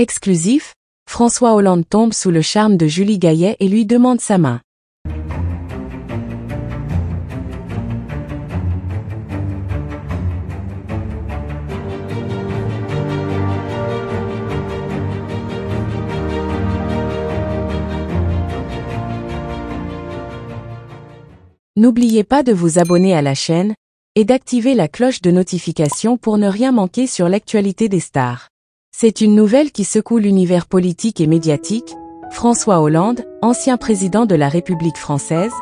Exclusif, François Hollande tombe sous le charme de Julie Gaillet et lui demande sa main. N'oubliez pas de vous abonner à la chaîne et d'activer la cloche de notification pour ne rien manquer sur l'actualité des stars. C'est une nouvelle qui secoue l'univers politique et médiatique. François Hollande, ancien président de la République française,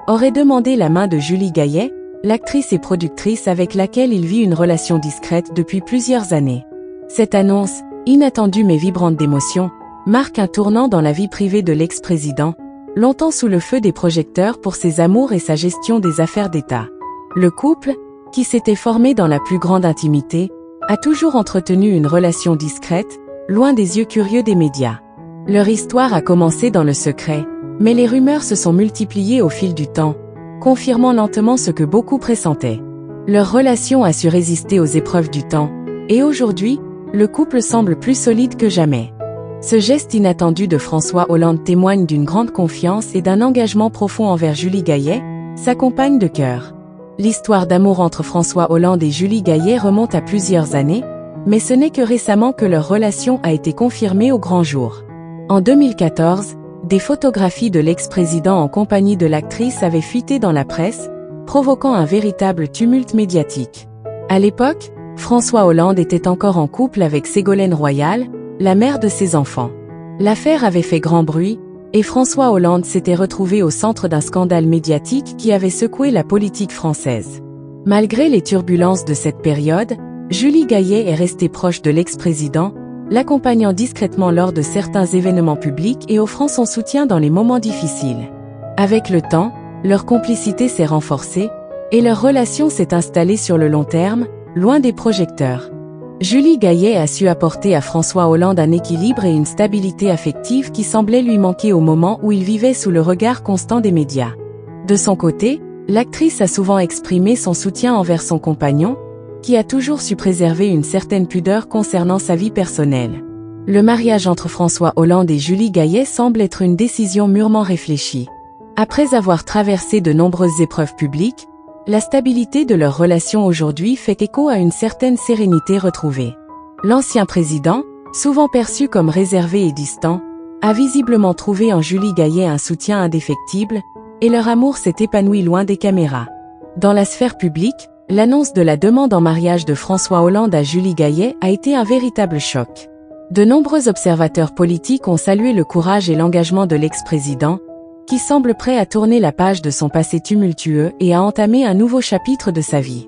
aurait demandé la main de Julie Gaillet, l'actrice et productrice avec laquelle il vit une relation discrète depuis plusieurs années. Cette annonce, inattendue mais vibrante d'émotion, marque un tournant dans la vie privée de l'ex-président, longtemps sous le feu des projecteurs pour ses amours et sa gestion des affaires d'État. Le couple, qui s'était formé dans la plus grande intimité, a toujours entretenu une relation discrète, loin des yeux curieux des médias. Leur histoire a commencé dans le secret, mais les rumeurs se sont multipliées au fil du temps, confirmant lentement ce que beaucoup pressentaient. Leur relation a su résister aux épreuves du temps, et aujourd'hui, le couple semble plus solide que jamais. Ce geste inattendu de François Hollande témoigne d'une grande confiance et d'un engagement profond envers Julie Gaillet, sa compagne de cœur. L'histoire d'amour entre François Hollande et Julie Gaillet remonte à plusieurs années, mais ce n'est que récemment que leur relation a été confirmée au grand jour. En 2014, des photographies de l'ex-président en compagnie de l'actrice avaient fuité dans la presse, provoquant un véritable tumulte médiatique. À l'époque, François Hollande était encore en couple avec Ségolène Royal, la mère de ses enfants. L'affaire avait fait grand bruit, et François Hollande s'était retrouvé au centre d'un scandale médiatique qui avait secoué la politique française. Malgré les turbulences de cette période, Julie Gaillet est restée proche de l'ex-président, l'accompagnant discrètement lors de certains événements publics et offrant son soutien dans les moments difficiles. Avec le temps, leur complicité s'est renforcée, et leur relation s'est installée sur le long terme, loin des projecteurs. Julie Gaillet a su apporter à François Hollande un équilibre et une stabilité affective qui semblaient lui manquer au moment où il vivait sous le regard constant des médias. De son côté, l'actrice a souvent exprimé son soutien envers son compagnon, qui a toujours su préserver une certaine pudeur concernant sa vie personnelle. Le mariage entre François Hollande et Julie Gaillet semble être une décision mûrement réfléchie. Après avoir traversé de nombreuses épreuves publiques, la stabilité de leur relation aujourd'hui fait écho à une certaine sérénité retrouvée. L'ancien président, souvent perçu comme réservé et distant, a visiblement trouvé en Julie Gaillet un soutien indéfectible, et leur amour s'est épanoui loin des caméras. Dans la sphère publique, l'annonce de la demande en mariage de François Hollande à Julie Gaillet a été un véritable choc. De nombreux observateurs politiques ont salué le courage et l'engagement de l'ex-président, qui semble prêt à tourner la page de son passé tumultueux et à entamer un nouveau chapitre de sa vie.